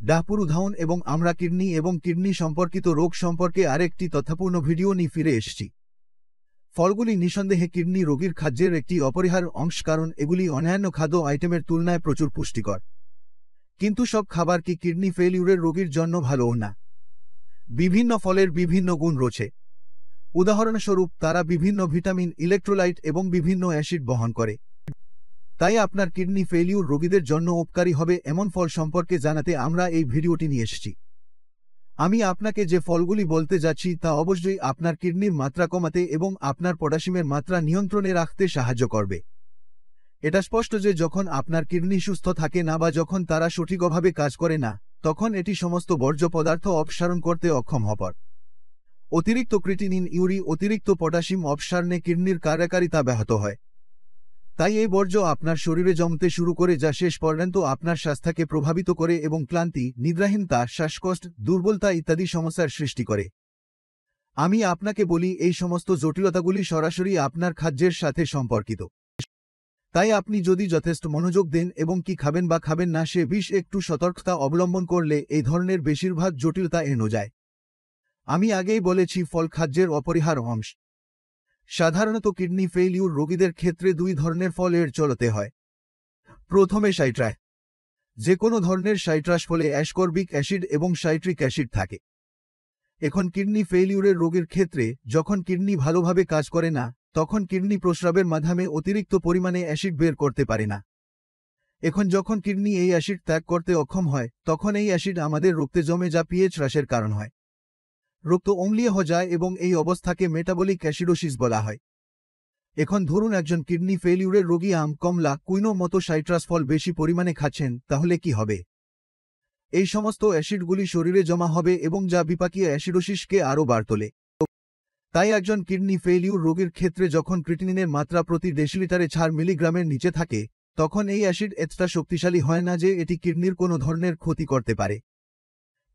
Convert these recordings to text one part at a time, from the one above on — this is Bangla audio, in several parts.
ডাপুর উদাহরণ এবং আমরা কিডনি এবং কিডনি সম্পর্কিত রোগ সম্পর্কে আরেকটি তথ্যপূর্ণ ভিডিও নিয়ে ফিরে এসেছি। ফলগুলি নিঃসন্দেহে কিডনি রোগীর খাদ্যের একটি অপরিহার্য অংশ, কারণ এগুলি অন্যান্য খাদ্য আইটেমের তুলনায় প্রচুর পুষ্টিকর। কিন্তু সব খাবার কি কিডনি ফেলিউরের রোগীর জন্য ভালো না? বিভিন্ন ফলের বিভিন্ন গুণ রয়েছে। উদাহরণস্বরূপ, তারা বিভিন্ন ভিটামিন, ইলেকট্রোলাইট এবং বিভিন্ন অ্যাসিড বহন করে। তাই আপনার কিডনি ফেলিউর রোগীদের জন্য উপকারী হবে এমন ফল সম্পর্কে জানাতে আমরা এই ভিডিওটি নিয়ে এসেছি। আমি আপনাকে যে ফলগুলি বলতে যাচ্ছি তা অবশ্যই আপনার কিডনির মাত্রা কমাতে এবং আপনার পটাশিয়ামের মাত্রা নিয়ন্ত্রণে রাখতে সাহায্য করবে। এটা স্পষ্ট যে যখন আপনার কিডনি সুস্থ থাকে না বা যখন তারা সঠিকভাবে কাজ করে না, তখন এটি সমস্ত বর্জ্য পদার্থ অপসারণ করতে অক্ষম হবার। অতিরিক্ত ক্রিটিনিন, ইউরি, অতিরিক্ত পটাশিয়াম অপসারণে কিডনির কার্যকারিতা ব্যাহত হয়। তাই এই বর্জ্য আপনার শরীরে জমতে শুরু করে, যা শেষ পর্যন্ত আপনার স্বাস্থ্যকে প্রভাবিত করে এবং ক্লান্তি, নিদ্রাহীনতা, শ্বাসকষ্ট, দুর্বলতা ইত্যাদি সমস্যার সৃষ্টি করে। আমি আপনাকে বলি, এই সমস্ত জটিলতাগুলি সরাসরি আপনার খাদ্যের সাথে সম্পর্কিত। তাই আপনি যদি যথেষ্ট মনোযোগ দেন এবং কি খাবেন বা খাবেন না সে বিষয়ে একটু সতর্কতা অবলম্বন করলে এই ধরনের বেশিরভাগ জটিলতা এড়ানো যায়। আমি আগেই বলেছি, ফল খাদ্যের অপরিহার্য অংশ। সাধারণত কিডনি ফেইলিউর রোগীদের ক্ষেত্রে দুই ধরনের ফল এর চলতে হয়। প্রথমে সাইট্রাস। যে কোনো ধরনের সাইট্রাস ফলে অ্যাসকর্বিক অ্যাসিড এবং সাইট্রিক অ্যাসিড থাকে। এখন কিডনি ফেইলিউরের রোগীর ক্ষেত্রে যখন কিডনি ভালোভাবে কাজ করে না, তখন কিডনি প্রস্রাবের মাধ্যমে অতিরিক্ত পরিমাণে অ্যাসিড বের করতে পারে না। এখন যখন কিডনি এই অ্যাসিড ত্যাগ করতে অক্ষম হয়, তখন এই অ্যাসিড আমাদের রক্তে জমে, যা পিএইচ হ্রাসের কারণ হয়। রক্ত অম্লীয় হয়ে যায় এবং এই অবস্থাকে মেটাবলিক অ্যাসিডোসিস বলা হয়। এখন ধরুন একজন কিডনি ফেইলিউরের রোগী আম, কমলা, কুইনো মতো সাইট্রাস ফল বেশি পরিমাণে খাচ্ছেন, তাহলে কি হবে? এই সমস্ত অ্যাসিডগুলি শরীরে জমা হবে এবং যা বিপাকীয় অ্যাসিডোসিসকে আরও বাড় তোলে। তাই একজন কিডনি ফেইলিউর রোগীর ক্ষেত্রে যখন ক্রিটিনিনের মাত্রা প্রতি ডেসিলিটারে 4 মিলিগ্রামের নিচে থাকে, তখন এই অ্যাসিড এতটা শক্তিশালী হয় না যে এটি কিডনির কোনো ধরনের ক্ষতি করতে পারে।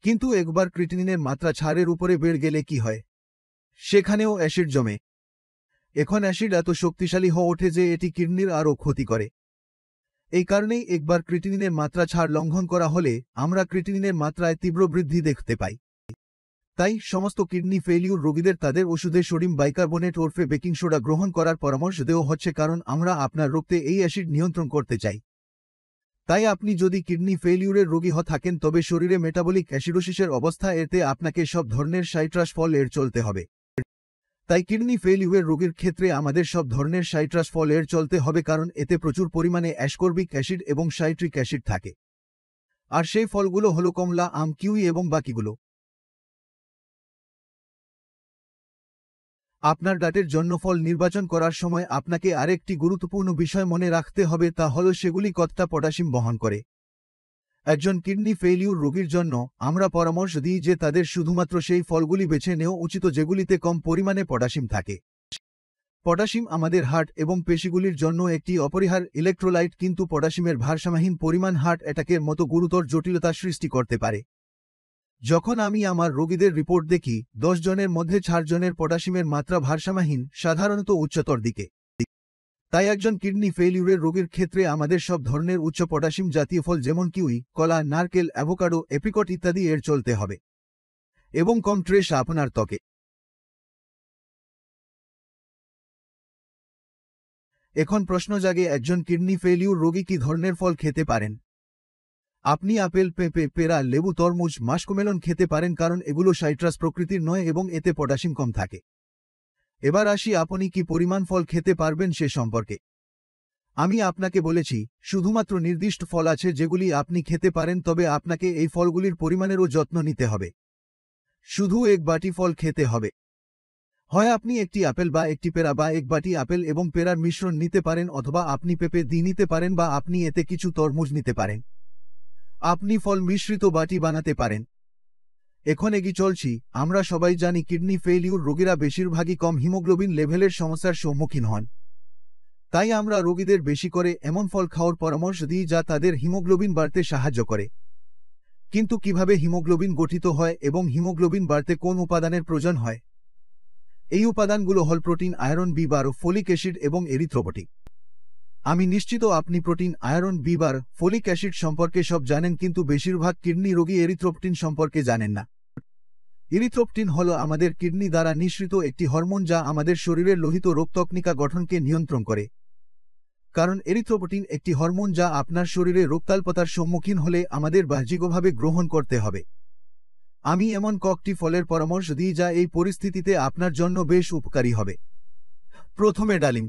কিন্তু একবার ক্রিটিনিনের মাত্রা 4-এর উপরে বেড়ে গেলে কি হয়? সেখানেও অ্যাসিড জমে। এখন অ্যাসিড এত শক্তিশালী হয়ে ওঠে যে এটি কিডনির আরও ক্ষতি করে। এই কারণেই একবার ক্রিটিনিনের মাত্রা 4 লঙ্ঘন করা হলে আমরা ক্রিটিনিনের মাত্রায় তীব্র বৃদ্ধি দেখতে পাই। তাই সমস্ত কিডনি ফেইলিউর রোগীদের তাদের ওষুধে সোডিয়াম বাইকার্বনেট ওরফে বেকিং সোডা গ্রহণ করার পরামর্শ দেওয়া হচ্ছে, কারণ আমরা আপনার রক্তে এই অ্যাসিড নিয়ন্ত্রণ করতে চাই। তাই আপনি যদি কিডনি ফেইলিউরের রোগী হয়ে থাকেন, তবে শরীরে মেটাবলিক অ্যাসিডোসিসের অবস্থা এতে আপনাকে সব ধরনের সাইট্রাস ফল এর চলতে হবে। তাই কিডনি ফেইলিউরের রোগীর ক্ষেত্রে আমাদের সব ধরনের সাইট্রাস ফল এর চলতে হবে, কারণ এতে প্রচুর পরিমাণে অ্যাসকর্বিক অ্যাসিড এবং সাইট্রিক অ্যাসিড থাকে। আর সেই ফলগুলো হলো কমলা, আম, কিউই এবং বাকিগুলো। আপনার ডায়েটের জন্য ফল নির্বাচন করার সময় আপনাকে আরেকটি গুরুত্বপূর্ণ বিষয় মনে রাখতে হবে, তা হল সেগুলি কতটা পটাশিয়াম বহন করে। একজন কিডনি ফেইলিউর রোগীর জন্য আমরা পরামর্শ দিই যে তাদের শুধুমাত্র সেই ফলগুলি বেছে নেওয়া উচিত যেগুলিতে কম পরিমাণে পটাশিয়াম থাকে। পটাশিয়াম আমাদের হার্ট এবং পেশিগুলির জন্য একটি অপরিহার্য ইলেকট্রোলাইট, কিন্তু পটাশিয়ামের ভারসাম্যহীন পরিমাণ হার্ট অ্যাটাকের মতো গুরুতর জটিলতা সৃষ্টি করতে পারে। যখন আমি আমার রোগীদের রিপোর্ট দেখি, 10 জনের মধ্যে 4 জনের পটাশিয়ামের মাত্রা ভারসাম্যহীন, সাধারণত উচ্চতর দিকে। তাই একজন কিডনি ফেইলিউরের রোগীর ক্ষেত্রে আমাদের সব ধরনের উচ্চ পটাশিয়াম জাতীয় ফল যেমন কিউই, কলা, নারকেল, অ্যাভোকাডো, এপ্রিকট ইত্যাদি এর চলতে হবে এবং কম ট্রেস আপনার ত্বকে। এখন প্রশ্ন জাগে, একজন কিডনি ফেইলিউর রোগী কি ধরনের ফল খেতে পারেন? আপনি আপেল, পেঁপে, পেঁড়া, লেবু, তরমুজ, মাস্কমেলন খেতে পারেন, কারণ এগুলো সাইট্রাস প্রকৃতির নয় এবং এতে পটাশিয়াম কম থাকে। এবার আসি আপনি কি পরিমাণ ফল খেতে পারবেন সে সম্পর্কে। আমি আপনাকে বলেছি, শুধুমাত্র নির্দিষ্ট ফল আছে যেগুলি আপনি খেতে পারেন, তবে আপনাকে এই ফলগুলির পরিমাণেরও যত্ন নিতে হবে। শুধু 1 বাটি ফল খেতে হবে। হয় আপনি একটি আপেল বা একটি পেঁড়া বা 1 বাটি আপেল এবং পেঁড়ার মিশ্রণ নিতে পারেন, অথবা আপনি পেঁপে দিয়ে নিতে পারেন বা আপনি এতে কিছু তরমুজ নিতে পারেন। আপনি ফল মিশ্রিত বাটি বানাতে পারেন। এখন এগিয়ে চলছি। আমরা সবাই জানি কিডনি ফেইলিউর রোগীরা বেশিরভাগই কম হিমোগ্লোবিন লেভেলের সমস্যার সম্মুখীন হন। তাই আমরা রোগীদের বেশি করে এমন ফল খাওয়ার পরামর্শ দিই যা তাদের হিমোগ্লোবিন বাড়তে সাহায্য করে। কিন্তু কিভাবে হিমোগ্লোবিন গঠিত হয় এবং হিমোগ্লোবিন বাড়তে কোন উপাদানের প্রয়োজন হয়? এই উপাদানগুলো হল প্রোটিন, আয়রন, বি12, ফোলিক অ্যাসিড এবং এরিথ্রোপয়েটিন। আমি নিশ্চিত আপনি protein, iron, Bieber, folic acid সম্পর্কে সব জানেন, কিন্তু বেশিরভাগ কিডনি রোগী এরিথ্রোপটিন সম্পর্কে জানেন না। এরিথ্রোপটিন হল আমাদের কিডনি দ্বারা নিঃসৃত একটি হরমোন যা আমাদের শরীরের লোহিত রক্তকণিকা গঠনকে নিয়ন্ত্রণ করে। কারণ এরিথ্রোপটিন একটি হরমোন যা আপনার শরীরে রক্তাল্পতার সম্মুখীন হলে আমাদের বাহ্যিকভাবে গ্রহণ করতে হবে। আমি এমন কয়েকটি ফলের পরামর্শ দিই যা এই পরিস্থিতিতে আপনার জন্য বেশ উপকারী হবে। প্রথমে ডালিম।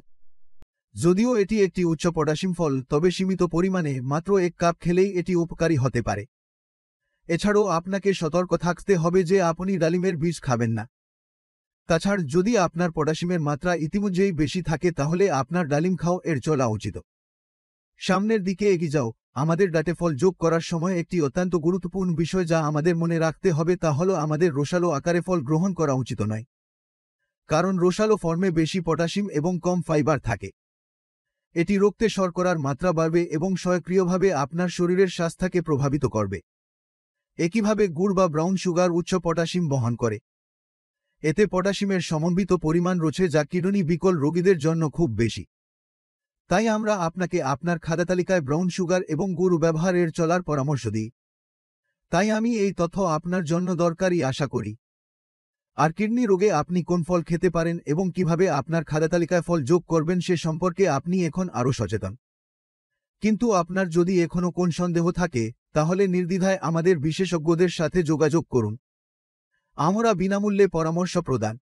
যদিও এটি একটি উচ্চ পটাশিয়াম ফল, তবে সীমিত পরিমাণে মাত্র 1 কাপ খেলেই এটি উপকারী হতে পারে। এছাড়াও আপনাকে সতর্ক থাকতে হবে যে আপনি ডালিমের বীজ খাবেন না। তাছাড়া যদি আপনার পটাশিয়ামের মাত্রা ইতিমধ্যেই বেশি থাকে তাহলে আপনার ডালিম খাওয়া এর চলা উচিত। সামনের দিকে এগিয়ে যাও। আমাদের ডায়েটে ফল যোগ করার সময় একটি অত্যন্ত গুরুত্বপূর্ণ বিষয় যা আমাদের মনে রাখতে হবে তা হল আমাদের রসালো আকারে ফল গ্রহণ করা উচিত নয়। কারণ রসালো ফর্মে বেশি পটাশিয়াম এবং কম ফাইবার থাকে। এটি রক্তে শর্করার মাত্রা বাড়বে এবং স্বয়ংক্রিয়ভাবে আপনার শরীরের স্বাস্থ্যকে প্রভাবিত করবে। একইভাবে গুড় বা ব্রাউন সুগার উচ্চ পটাশিয়াম বহন করে। এতে পটাশিয়ামের সমন্বিত পরিমাণ রয়েছে যা কিডনি বিকল রোগীদের জন্য খুব বেশি। তাই আমরা আপনাকে আপনার খাদ্যতালিকায় ব্রাউন সুগার এবং গুড় ব্যবহারের চলার পরামর্শ দিই। তাই আমি এই তথ্য আপনার জন্য দরকারি আশা করি। আর কিডনি রোগে আপনি কোন ফল খেতে পারেন এবং কিভাবে আপনার খাদ্যতালিকায় ফল যোগ করবেন সে সম্পর্কে আপনি এখন আরও সচেতন। কিন্তু আপনার যদি এখনও কোন সন্দেহ থাকে তাহলে নির্দ্বিধায় আমাদের বিশেষজ্ঞদের সাথে যোগাযোগ করুন। আমরা বিনামূল্যে পরামর্শ প্রদান।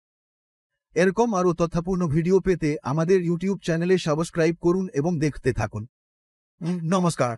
এরকম আরও তথ্যপূর্ণ ভিডিও পেতে আমাদের ইউটিউব চ্যানেলে সাবস্ক্রাইব করুন এবং দেখতে থাকুন। নমস্কার।